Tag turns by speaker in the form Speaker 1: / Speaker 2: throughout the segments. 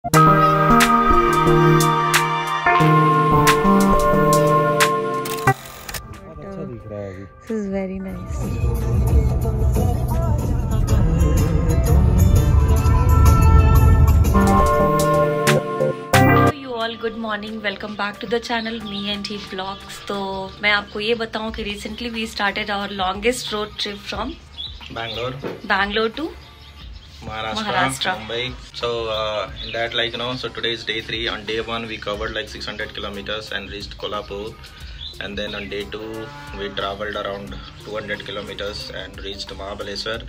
Speaker 1: अच्छा दिख रहा है अभी।
Speaker 2: This is very nice. You all good morning. Welcome back to the channel Me and He Vlogs. तो मैं आपको ये बताऊं कि recently we started our longest road trip from Bangalore to Maharashtra.
Speaker 3: Mumbai. So in that, like, so today is day 3. On day 1 we covered like 600 kilometers and reached Kolhapur, and then on day 2 we traveled around 200 kilometers and reached Mahabaleshwar,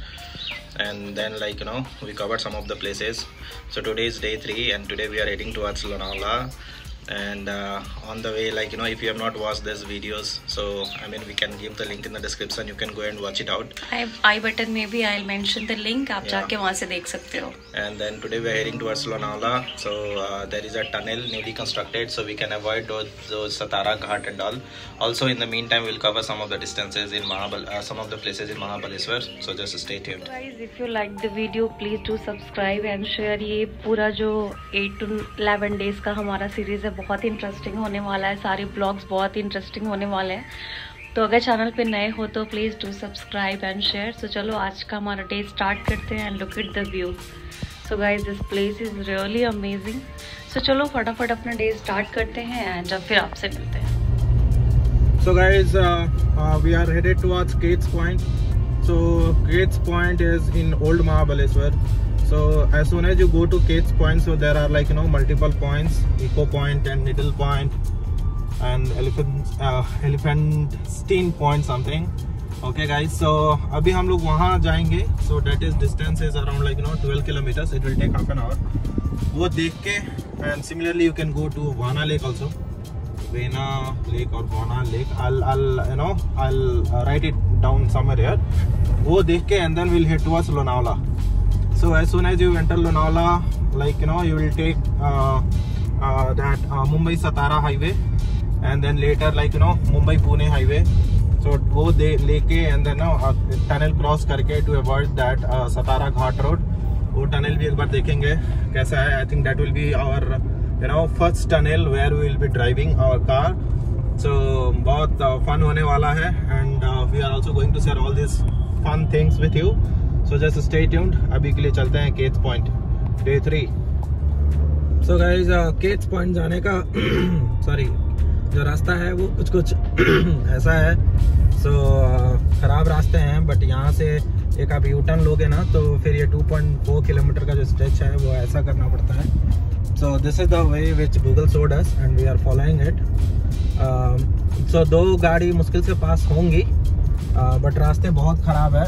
Speaker 3: and then, like, we covered some of the places. So today is day 3 and today we are heading towards Lonavala. And on the way, like, if you have not watched these videos, so we can give the link in the description. You can go and watch it out.
Speaker 2: I button में भी I'll mention the link. आप जाके वहाँ से देख सकते हो.
Speaker 3: And then today we are heading towards Lonavala. So there is a tunnel newly constructed, so we can avoid those Satara Ghat and all. Also, in the meantime, we'll cover some of the distances in some of the places in Mahabaleshwar. So just stay tuned.
Speaker 2: Guys, if you like the video, please do subscribe and share. ये पूरा जो 8 to 11 days का हमारा series है बहुत interesting होने वाला है. सारे ब्लॉग्स बहुत इंटरेस्टिंग होने वाले हैं. तो अगर चैनल पे नए हो तो please do subscribe and share. So चलो आज का हमारा डे स्टार्ट करते हैं. And look at the view. So guys this place is really amazing. So चलो फटाफट अपना डे स्टार्ट करते हैं एंड फिर आपसे मिलते हैं.
Speaker 1: So guys, we are headed towards Kate's Point. So Kate's Point is in Old Mahabaleshwar. So as soon as you go to Kate's Point, so there are, like, multiple points: Eco Point and Needle Point and Elephantine Point something. Okay guys, so अभी हम लोग वहाँ जाएंगे. So that is distance is around, like, 12 kilometers. It will take half an hour. वो देख के, and similarly you can go to Vana Lake also. Vena Lake or Vana Lake. I'll write it down somewhere here. वो देख के and then we'll head towards Lonavala. So as soon as you enter Lonavala, like, you will take that Mumbai Satara highway, and then later, like, Mumbai Pune highway. So वो लेके and then tunnel cross करके to avoid that Satara Ghat road. वो tunnel भी एक बार देखेंगे कैसा है. I think that will be our first tunnel where we will be driving our car. So बहुत fun होने वाला है, and we are also going to share all these fun things with you. So just stay tuned. अभी के लिए चलते हैं Kate's Point, day 3. So guys, Kate's Point जाने का sorry, जो रास्ता है वो कुछ ऐसा है. So खराब रास्ते हैं, बट यहाँ से एक आप यू टर्न लोगे ना तो फिर ये 2.4 किलोमीटर का जो स्ट्रेच है वो ऐसा करना पड़ता है. So this is the way which Google showed us and we are following it. So 2 गाड़ी मुश्किल से पास होंगी, बट रास्ते बहुत ख़राब है.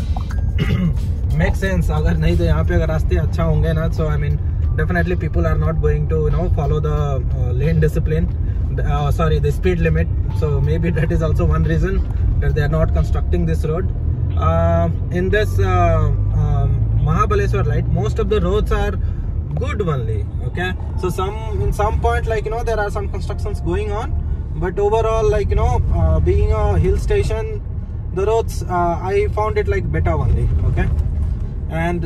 Speaker 1: Makes sense. अगर नहीं तो यहाँ पे अगर रास्ते अच्छा होंगे ना, so definitely people are not going to follow the lane discipline, the speed limit. So maybe that is also one reason that they are not constructing this road. In this Mahabaleshwar, right, most of the roads are good only. Okay, so in some point, like, there are some constructions going on, but overall, like, being a hill station, the roads I found it like better only. Okay, and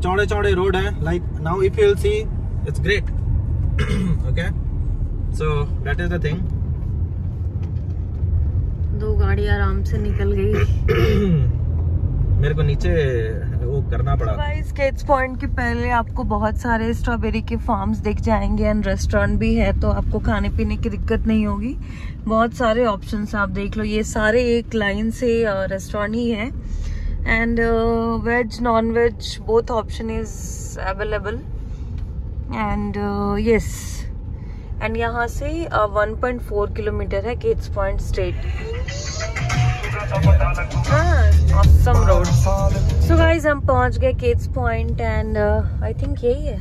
Speaker 1: chaude road hai, like now if you'll see, it's great. Okay, so that is the thing.
Speaker 2: 2 गाड़ी आराम से निकल गई.
Speaker 1: मेरे को नीचे वो करना पड़ा.
Speaker 2: गाइस, Kate's Point के पहले आपको बहुत सारे स्ट्रॉबेरी के फार्म्स दिख जाएंगे एंड रेस्टोरेंट भी है, तो आपको खाने पीने की दिक्कत नहीं होगी. बहुत सारे ऑप्शंस आप देख लो. ये सारे एक लाइन से रेस्टोरेंट ही है, and veg non veg both option is available. And yes, and यहाँ से 1.4 किलोमीटर है Kate's Point straight. Awesome road. So guys हम पहुंच गए Kate's Point and I think यही है.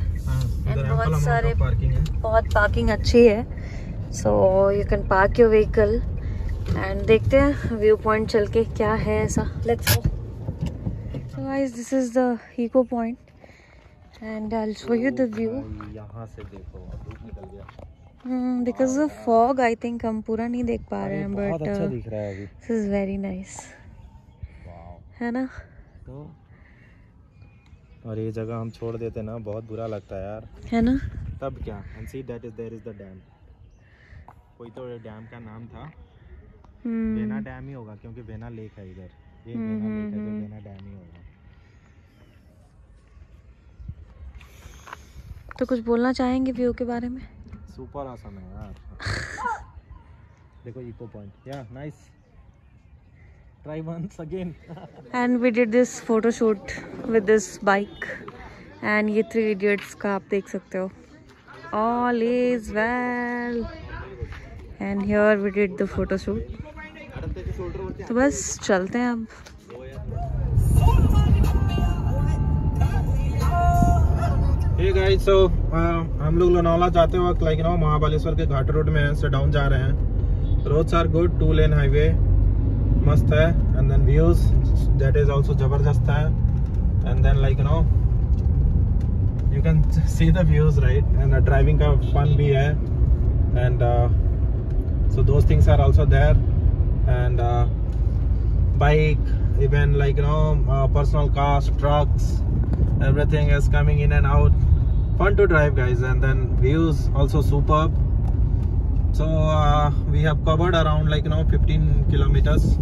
Speaker 2: एंड बहुत सारे बहुत पार्किंग अच्छी है. So you can park your vehicle and देखते हैं व्यू पॉइंट चल के क्या है ऐसा. Let's go. So guys this is the echo point and I will show you the view.
Speaker 1: यहाँ से देखो धूप निकल गया.
Speaker 2: Because of fog I think हम पूरा नहीं देख पा रहे हैं, बट
Speaker 1: अच्छा दिख रहा है अभी.
Speaker 2: दिस इज वेरी नाइस, है ना.
Speaker 1: तो और ये जगह हम छोड़ देते ना, बहुत बुरा लगता है यार,
Speaker 2: है ना।
Speaker 1: तब क्या। And see that is there is the dam, कोई तो डैम का नाम था, वेना डैम ही होगा क्योंकि वेना लेक है इधर, ये वेना लेक है तो वेना डैम ही होगा।
Speaker 2: तो कुछ बोलना चाहेंगे व्यू के बारे में?
Speaker 1: सुपर ऑसम है यार। देखो इको पॉइंट, या nice, try once again.
Speaker 2: And we did this photo shoot with this bike and ये 3 इडियट्स का आप देख सकते हो। All is well and here we did the photo shoot. तो बस चलते हैं अब।
Speaker 1: Hey guys, so हम लोग लोनावला जाते वक्त लाइक नो महाबलेश्वर के घाट रोड में से डाउन जा रहे हैं। Roads are good, 2 lane highway मस्त है, and then views that is also जबरदस्त है, and then like no you can see the views right, and driving का फन भी है, and so those things are also there, and bike, even like personal cars, trucks, everything is coming in and out, fun to drive guys, and then views also superb. So we have covered around like 15 kilometers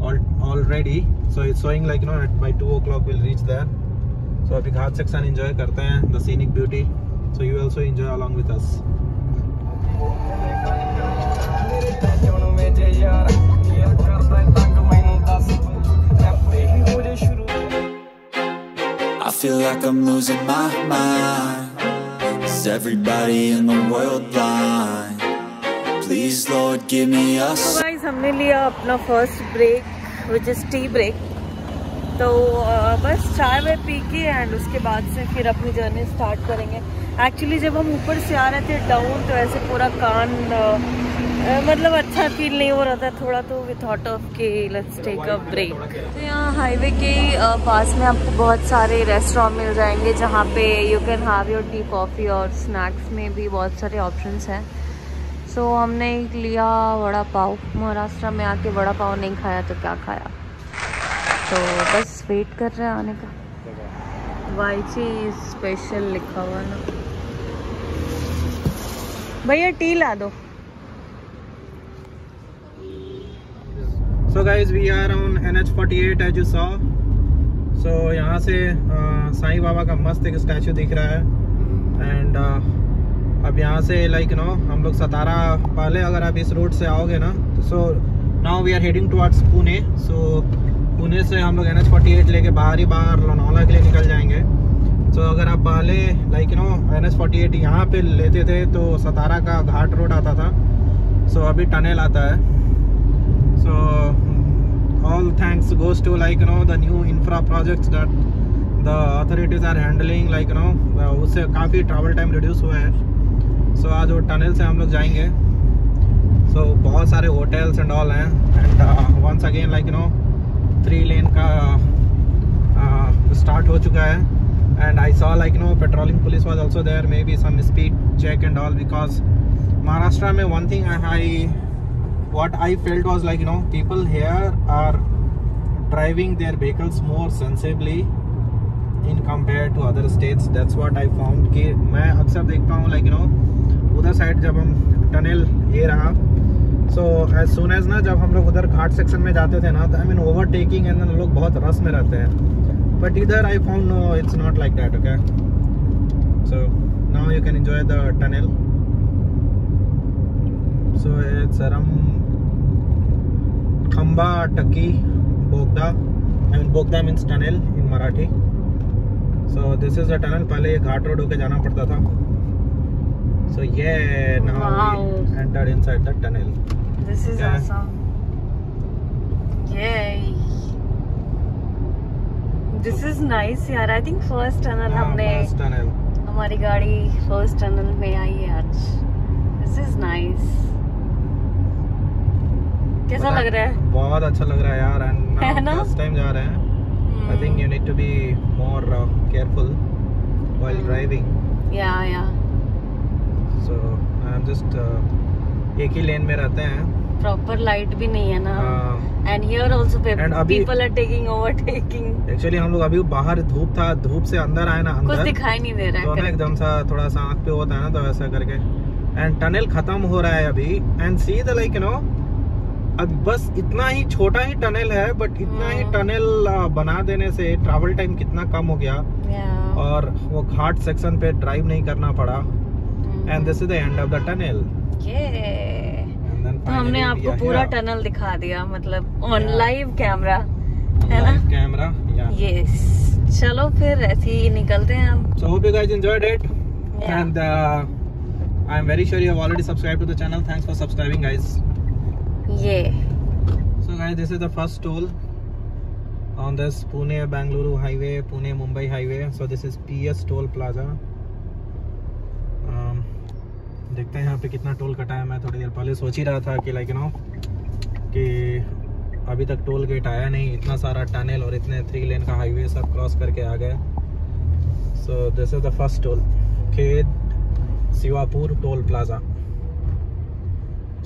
Speaker 1: already, so it's showing like by 2 o'clock we'll reach there. So abhi ghat section enjoy karte hain, the scenic beauty, so you also enjoy along with us.
Speaker 4: I feel like I'm losing my mind. Is everybody in the world blind? Please Lord give me a sign.
Speaker 2: So guys, हमने लिया अपना first break which is tea break. तो बस चाय वे P के and उसके बाद से फिर अपनी जर्नी स्टार्ट करेंगे। एक्चुअली जब हम ऊपर से आ रहे थे डाउन तो ऐसे पूरा कान मतलब अच्छा फील नहीं हो रहा था थोड़ा, तो वी थॉट ऑफ के लेट्स टेक अ ब्रेक। तो यहाँ हाईवे के पास में आपको बहुत सारे रेस्टोरेंट मिल जाएंगे जहाँ पे you can have your tea coffee, और स्नैक्स में भी बहुत सारे ऑप्शंस हैं। सो हमने लिया वड़ा पाव। महाराष्ट्र में आके वड़ा पाव नहीं खाया तो क्या खाया, तो बस वेट कर रहे हैं आने का। वाईची स्पेशल लिखा हुआ ना। भैया टी ला दो।
Speaker 1: So guys, we are on NH48 as you saw. So यहाँ से साईं बाबा का मस्त एक स्टैचू दिख रहा है, एंड अब यहाँ से लाइक हम लोग सतारा, पहले अगर आप इस रोड से आओगे ना, so now we are heading towards Pune. So Pune से हम लोग NH48 लेके बाहर लोनावला के लिए निकल जाएंगे। सो अगर आप पहले लाइक NH48 यहाँ पे लेते थे तो सतारा का घाट रोड आता था, सो अभी टनल आता है। So all thanks goes to like the new infra projects that the authorities are handling, like उससे काफ़ी ट्रैवल टाइम रिड्यूस हुआ है। So आज वो टनल से हम लोग जाएंगे। So बहुत सारे होटल्स एंड ऑल हैं, and once again like 3 lane का स्टार्ट हो चुका है, and I saw like patrolling police was also there, maybe some speed check and all, because Maharashtra में one thing what I felt was like people here are driving their vehicles more sensibly in compared to other states. That's what I found कि मैं अक्सर देखता हूँ like उधर side जब हम tunnel ये रहा, so as soon as ना जब हम लोग उधर घाट सेक्शन में जाते थे ना, तो I mean overtaking and then लोग बहुत रस में रहते हैं, but इधर I found no, it's not like that. Okay, so now you can enjoy the tunnel. So it's Khamba Taki Bogda. I mean Bogda means tunnel in Marathi. So this is the tunnel. पहले ये घाट road होके जाना पड़ता था. So yeah, now we entered inside the tunnel.
Speaker 2: This is awesome. Yay. This is nice यार. I think first tunnel हमने हमारी गाड़ी first tunnel में आई है आज. This is nice. कैसा लग रहा है? बहुत
Speaker 1: अच्छा लग रहा है यार, एंड फर्स्ट टाइम जा रहे हैं। I think you need to be more careful while driving.
Speaker 2: Yeah.
Speaker 1: So I'm just एक ही लेन में रहते हैं,
Speaker 2: प्रॉपर लाइट भी नहीं है ना। And here also people are taking overtaking.
Speaker 1: Actually हम लोग अभी बाहर धूप था, धूप से अंदर आए ना, अंदर
Speaker 2: कुछ दिखाई नहीं दे रहा है
Speaker 1: तो ना एकदम सा थोड़ा सा आँख पे होता है ना, तो ऐसा करके। एंड टनल खत्म हो रहा है अभी। एंड सी द लाइक अब बस इतना ही छोटा ही टनल है, बट इतना ही टनल बना देने से ट्रैवल टाइम कितना कम हो गया। और वो घाट सेक्शन पे ड्राइव नहीं करना पड़ा। And this is the end of the tunnel.
Speaker 2: तो हमने आपको पूरा टनल दिखा दिया, मतलब ऑन लाइव कैमरा, है ना?
Speaker 1: Camera,
Speaker 2: yes. चलो फिर ऐसे ही निकलते हैं हम।
Speaker 1: So hope you guys enjoyed it, and I am very sure you have already subscribed to the channel. Thanks for subscribing, guys. So guys, this is the first toll on this Pune Bangalore highway, Pune Mumbai highway. So this is PS Toll Plaza. देखते हैं यहाँ पे कितना toll कटा है। मैं थोड़ी देर पहले सोच ही रहा था कि लाइक कि अभी तक टोल गेट आया नहीं, इतना सारा टनल और इतने 3 लेन का हाईवे सब क्रॉस करके आ गए। So this is the first toll, Khed Shivapur toll plaza.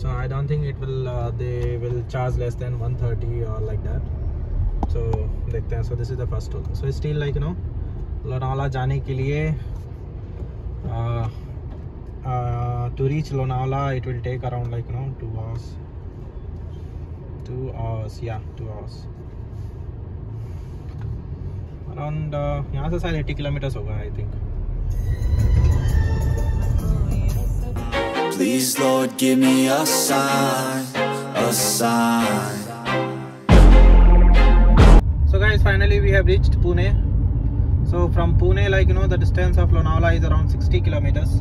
Speaker 1: So I don't think it will they will charge less than 130 और लाइक दैट। सो देखते हैं। So this is the first toll. So still like Lonavala जाने के लिए to reach Lonavala it will take around like 2 hours. 2 hours, yeah, 2 hours. Around यहाँ से शायद 80 kilometre होगा I think.
Speaker 4: Please Lord give me a sign, a sign.
Speaker 1: So guys, finally we have reached Pune. So from Pune like the distance of Lonavala is around 60 kilometers.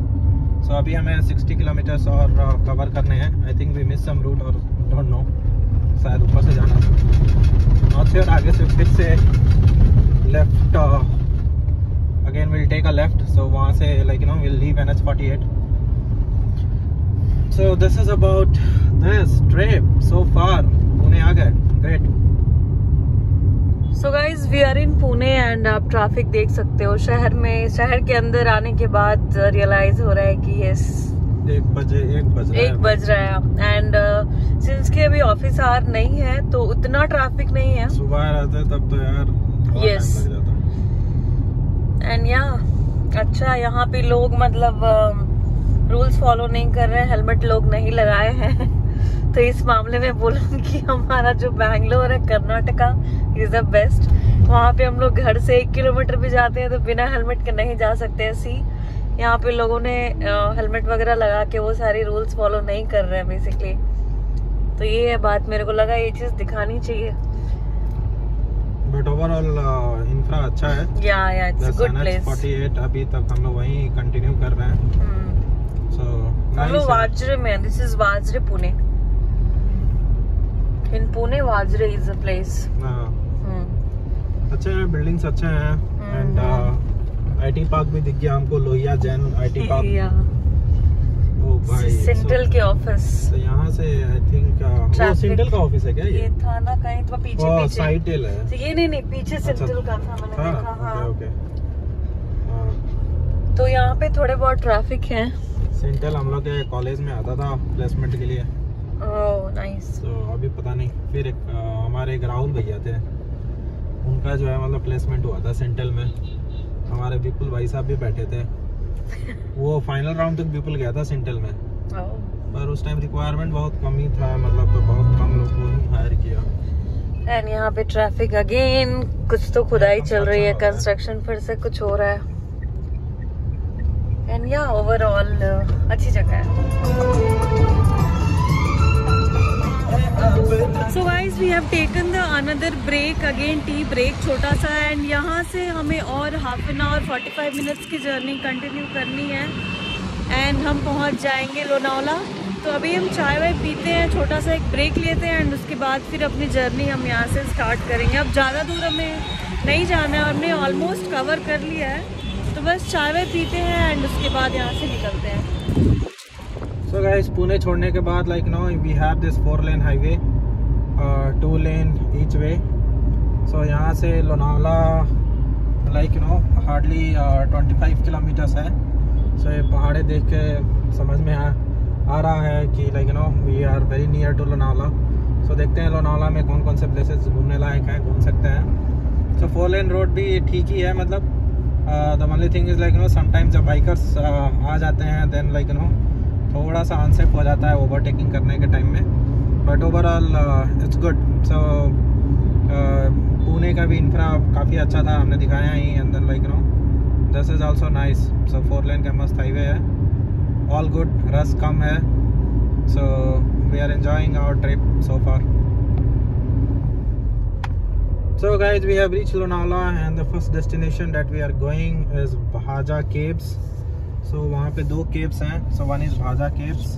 Speaker 1: So अभी हमें 60 kilometres और cover करने हैं। I think we miss some route और don't know, शायद ऊपर से जाना नॉर्थ से और आगे से फिर से left again will take a left. So वहाँ से like will leave NH48। So this is about this trip so far. Pune आ गए, great.
Speaker 2: So guys we are in Pune and आप ट्रैफिक देख सकते हो। शहर के अंदर आने के बाद रियलाइज हो रहा है कि यस
Speaker 1: 1 बज रहा है।
Speaker 2: एंड सिंस के अभी ऑफिस आवर नहीं है तो उतना ट्रैफिक नहीं है।
Speaker 1: सुबह रहते तब तो यार
Speaker 2: यस। एंड अच्छा यहाँ पे लोग मतलब रूल्स फॉलो नहीं कर रहे हैं, हेलमेट लोग नहीं लगाए हैं। तो इस मामले में बोलूँगी हमारा जो बैंगलोर है, कर्नाटका इज द बेस्ट। वहाँ पे हम लोग घर से 1 किलोमीटर भी जाते हैं तो बिना हेलमेट के नहीं जा सकते ऐसी। यहाँ पे लोगों ने हेलमेट वगैरह लगा के वो सारी रूल्स फॉलो नहीं कर रहे हैं बेसिकली। तो ये है बात, मेरे को लगा ये चीज दिखानी चाहिए।
Speaker 1: बट ओवरऑल इंफ्रा अच्छा है।
Speaker 2: या इट्स गुड प्लेस।
Speaker 1: 48 अभी तक हम लोग वहीं कंटिन्यू कर रहे हैं। सो
Speaker 2: हम लोग वाजरे में, this is Vajre Pune. In Pune Vajre is a place.
Speaker 1: अच्छे हैं, बिल्डिंग्स अच्छे हैं। एंड आईटी पार्क भी दिख गया हमको, लोहिया जैन आईटी पार्क। ओ भाई,
Speaker 2: सेंट्रल के ऑफिस।
Speaker 1: तो यहाँ से आई थिंक वो सेंट्रल का ऑफिस है क्या? ये
Speaker 2: था ना कहीं तो पीछे
Speaker 1: साइटेल है।
Speaker 2: तो ये नहीं पीछे सेंट्रल का था, मैंने देखा। हाँ
Speaker 1: ओके।
Speaker 2: तो यहाँ पे थोड़े बहुत ट्रैफिक है।
Speaker 1: सेंट्रल हम लोग के कॉलेज में आता था प्लेसमेंट के लिए।
Speaker 2: Oh nice.
Speaker 1: तो अभी पता नहीं। फिर हमारे एक राहुल भैया थे, उनका जो है मतलब प्लेसमेंट हुआ था सेंट्रल में। हमारे विपुल भाई साहब भी बैठे थे। वो फाइनल राउंड तक विपुल गया था सेंट्रल में। पर उस टाइम रिक्वायरमेंट बहुत कम ही था, मतलब तो बहुत कम लोग को ही हायर किया।
Speaker 2: एंड यहाँ पे ट्रैफिक अगेन, कुछ तो खुदाई चल रही है, कंस्ट्रक्शन फिर से कुछ हो रहा है। एंड ओवरऑल अच्छी जगह है। So guys, we have taken the another break again, tea break छोटा सा। एंड यहाँ से हमें और हाफ एन आवर 45 मिनट्स की जर्नी कंटिन्यू करनी है एंड हम पहुँच जाएंगे लोनावला। तो अभी हम चाय वाय पीते हैं, छोटा सा एक ब्रेक लेते हैं एंड उसके बाद फिर अपनी जर्नी हम यहाँ से स्टार्ट करेंगे। अब ज़्यादा दूर हमें नहीं जाना है, हमने ऑलमोस्ट कवर कर लिया है। तो बस चाय वाय पीते हैं एंड उसके बाद यहाँ से निकलते हैं।
Speaker 1: So guys, पुणे छोड़ने के बाद like we have this 4-lane highway, 2 lane each way. So यहाँ से लोनावला like hardly 25 kilometers है। So ये पहाड़े देख के समझ में आया आ रहा है कि like we are very near to Lonavala. So देखते हैं लोनावला में कौन कौन से प्लेसेस घूमने लायक हैं, घूम सकते हैं। सो 4 लेन रोड भी ठीक ही है, मतलब the only thing is like sometimes जब बाइकर्स आ जाते हैं देन लाइक थोड़ा सा अनसेफ हो जाता है ओवरटेकिंग करने के टाइम में, but overall it's good. So Pune का भी इंफ्रा काफ़ी अच्छा था, हमने दिखाया ही, and then like this is also nice. So 4 lane का मस्त हाईवे है, ऑल गुड, रश कम है। So we are enjoying our trip so far. So guys, we have reached Lonavala and the first destination that we are going is Bhaja Caves. So वहाँ पे 2 caves हैं। So one is Bhaja Caves.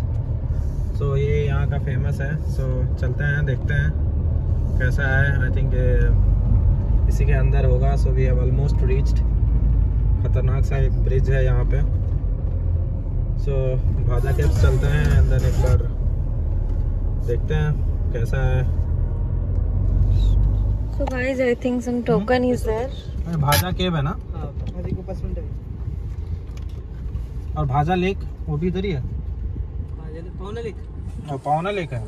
Speaker 1: So ये यहाँ का famous है। So चलते हैं, देखते हैं कैसा है। I think इसी के अंदर होगा। So we have almost reached। खतरनाक सा एक ब्रिज है यहाँ पे। So Bhaja Caves चलते हैं and then एक बार देखते हैं कैसा है।
Speaker 2: So guys, I think some token is there.
Speaker 1: भाजा केव है ना? और भाजा लेक वो भी इधर ही है। पावना लेक है।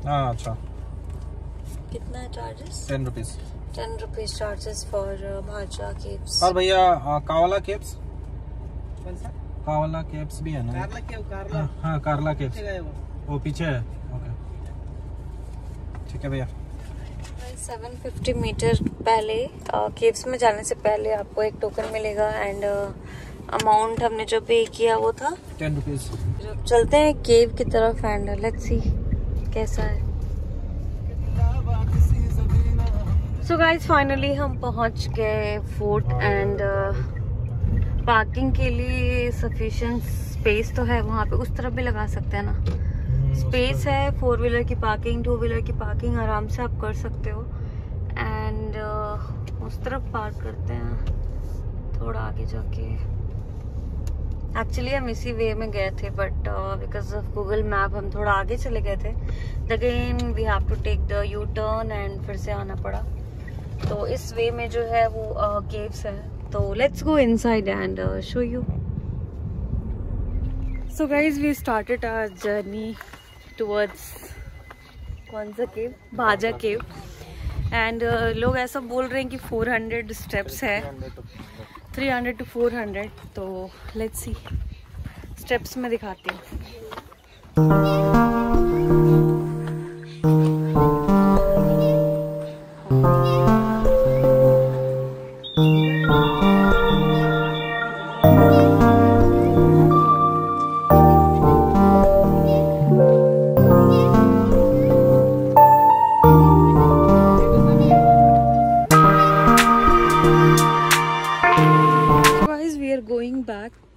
Speaker 1: हाँ अच्छा।
Speaker 2: कितना है charges?
Speaker 1: 10 rupees.
Speaker 2: 10 rupees charges for bhaja caves.
Speaker 1: और भैया कावला केव्स? कावला केव्स भी है ना? हाँ कारला केव्स वो पीछे है। ओके ठीक है भैया।
Speaker 2: 750 मीटर पहले केव्स में जाने से पहले आपको एक टोकन मिलेगा एंड अमाउंट हमने जो पे किया वो था
Speaker 1: 10 रुपीज।
Speaker 2: चलते हैं केव की तरफ एंड लेट्स सी कैसा है। सो गाइस फाइनली हम पहुंच गए फोर्ट एंड पार्किंग के लिए सफिशिएंट स्पेस तो है वहाँ पे, उस तरफ भी लगा सकते हैं ना, स्पेस है। 4 व्हीलर की पार्किंग, 2 व्हीलर की पार्किंग आराम से आप कर सकते हो एंड उस तरफ पार्क करते हैं थोड़ा आगे जाके। एक्चुअली हम इसी वे में गए थे but because of Google map हम थोड़ा आगे चले गए थे, again we have to take the U turn and फिर से आना पड़ा। तो इस वे में जो है वो केव्स है, तो let's go inside and show you. So guys, we started our journey towards कौन सा केव? भाजा केव। एंड लोग ऐसा बोल रहे हैं कि 400 स्टेप्स है, 300 to 400। तो लेट्स सी, स्टेप्स में दिखाती हूँ।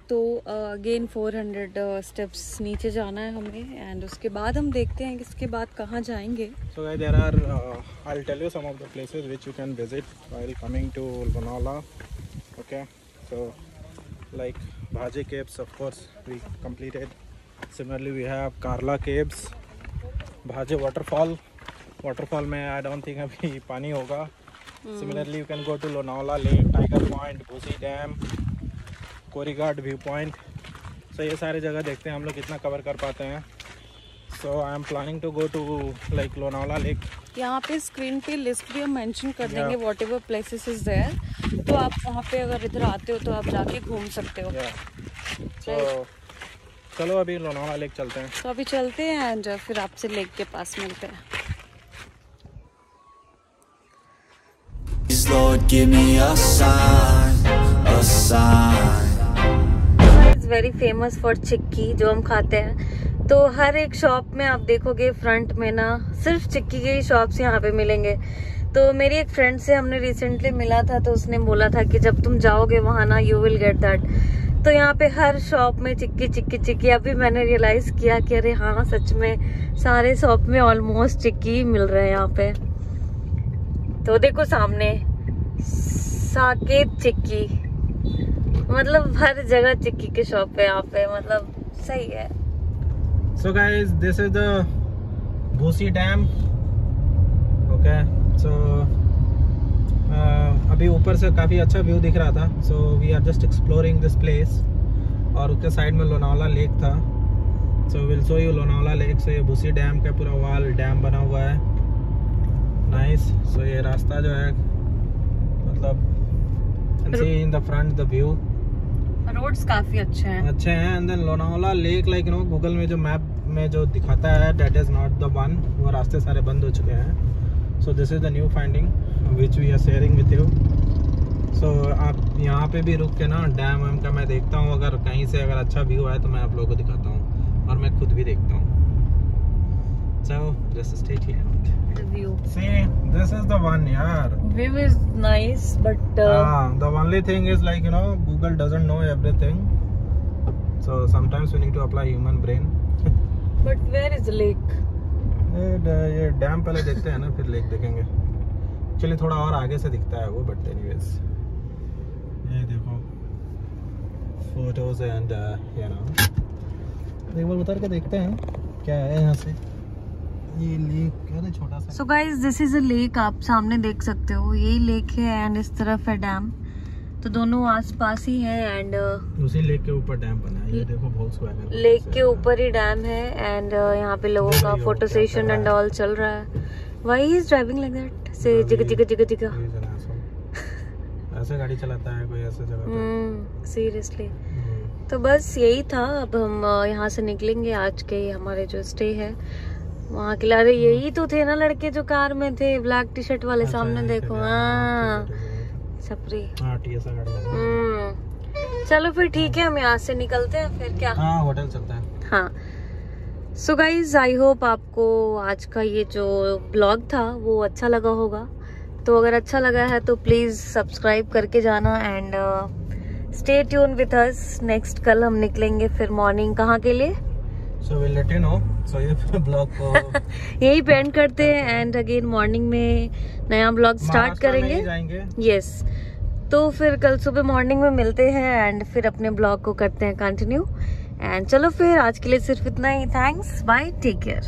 Speaker 2: तो अगेन 400 स्टेप्स नीचे जाना है हमें एंड उसके बाद हम देखते हैं कि इसके बाद कहाँ जाएंगे।
Speaker 1: So guys, there are I'll tell you some of the places which you can visit while coming to Lonavala. Okay, so like Bhaja Caves, of course we completed. Similarly we have Karla Caves, Bhaja waterfall में I don't think अभी पानी होगा। Similarly you can go to Lonavala Lake, Tiger Point, Bhusi Dam, Korighat view point. So ये सारे जगह देखते हैं हम लोग कितना कवर कर पाते हैं। So I am planning to go to like Lonavala lake.
Speaker 2: यहाँ पे स्क्रीन पे लिस्ट भी हम मेंशन कर देंगे whatever places is there, तो आप वहाँ पे अगर इधर आते हो तो आप जाके घूम सकते हो।
Speaker 1: तो चलो अभी लोनावला लेक चलते हैं।
Speaker 2: तो अभी चलते हैं एंड फिर आपसे लेक के पास मिलते हैं।
Speaker 4: Lord, give me a sign, a sign.
Speaker 2: Very famous for chikki जो हम खाते हैं। तो हर एक शॉप में आप देखोगे फ्रंट में ना सिर्फ चिक्की के ही शॉप्स यहाँ पे मिलेंगे। तो मेरी एक फ्रेंड से हमने रिसेंटली मिला था तो उसने बोला था कि जब तुम जाओगे वहाँ ना यू विल गेट दैट। तो यहाँ पे हर शॉप में चिक्की चिक्की चिक्की। अभी मैंने रियलाइज किया कि अरे हाँ सच में सारे शॉप में ऑलमोस्ट चिक्की मिल रहे हैं यहाँ पे। तो देखो सामने साकेत चिक्की, मतलब हर जगह चिक्की के शॉप है यहाँ पे, मतलब सही है।
Speaker 1: So guys, this is the Bhusi Dam. Okay, so अभी ऊपर से काफ़ी अच्छा व्यू दिख रहा था। So we are just exploring this place। और उसके साइड में लोनावला लेक था। So will show you Lonavala lake. So ये बुसी डैम का पूरा वॉल डैम बना हुआ है, नाइस। सो ये रास्ता जो है मतलब see in the front the view,
Speaker 2: roads काफी अच्छे हैं
Speaker 1: and then Lonavala lake like Google में जो मैप में जो दिखाता है that is not the one, वो रास्ते सारे बंद हो चुके हैं। So this is the new finding which we are sharing with you. So आप यहाँ पे भी रुक के ना डैम वैम का मैं देखता हूँ, अगर कहीं से अगर अच्छा व्यू आए तो मैं आप लोगों को दिखाता हूँ और मैं खुद भी देखता हूँ। So just stay tuned.
Speaker 2: The view.
Speaker 1: See, this is the one, yaar.
Speaker 2: View is nice, but
Speaker 1: the only thing is like Google doesn't know everything. So sometimes we need to apply human brain.
Speaker 2: but where is the lake?
Speaker 1: ये dam पहले देखते हैं ना, फिर lake देखेंगे। चलिए थोड़ा और आगे से दिखता है वो, बट एनीवेज ये देखो फोटोज एंड एक बार उतर के देखते हैं क्या है यहाँ से। ये लेक क्या है, छोटा सा।
Speaker 2: So guys, this is a lake, आप सामने देख सकते हो, यही लेक है एंड इस तरफ है डैम, तो दोनों आसपास ही है एंड
Speaker 1: उसी लेक के ऊपर डैम बना है। ये देखो वॉल्क्सवैगन
Speaker 2: लेक के ऊपर ही डैम है एंड यहाँ पे लोगों का फोटो सेशन एंड ऑल चल रहा है। Why he is driving like that? से जिगा
Speaker 1: ऐसे गाड़ी चलाता है कोई, ऐसे चलाता है।
Speaker 2: सीरियसली। तो बस यही था, अब हम यहाँ से निकलेंगे। आज के हमारे जो स्टे है वहाँ के लारे यही तो थे ना लड़के जो कार में थे, ब्लैक टी शर्ट वाले।
Speaker 1: अच्छा,
Speaker 2: सामने देखो, हाँ छपरी। चलो फिर ठीक है, हम यहाँ से निकलते हैं फिर क्या।
Speaker 1: हाँ, होटल चलता है।
Speaker 2: हाँ, सो गाइज आई होप आपको आज का ये जो ब्लॉग था वो अच्छा लगा होगा। तो अगर अच्छा लगा है तो प्लीज सब्सक्राइब करके जाना and stay tune with us. Next कल हम निकलेंगे फिर मॉर्निंग कहाँ के लिए,
Speaker 1: So we'll let you know. So ये ब्लॉग को
Speaker 2: यही पेंड करते हैं एंड अगेन मॉर्निंग में नया ब्लॉग स्टार्ट करेंगे। यस, तो फिर कल सुबह मॉर्निंग में मिलते हैं एंड फिर अपने ब्लॉग को करते हैं कंटिन्यू। एंड चलो फिर आज के लिए सिर्फ इतना ही। Thanks, bye, take care.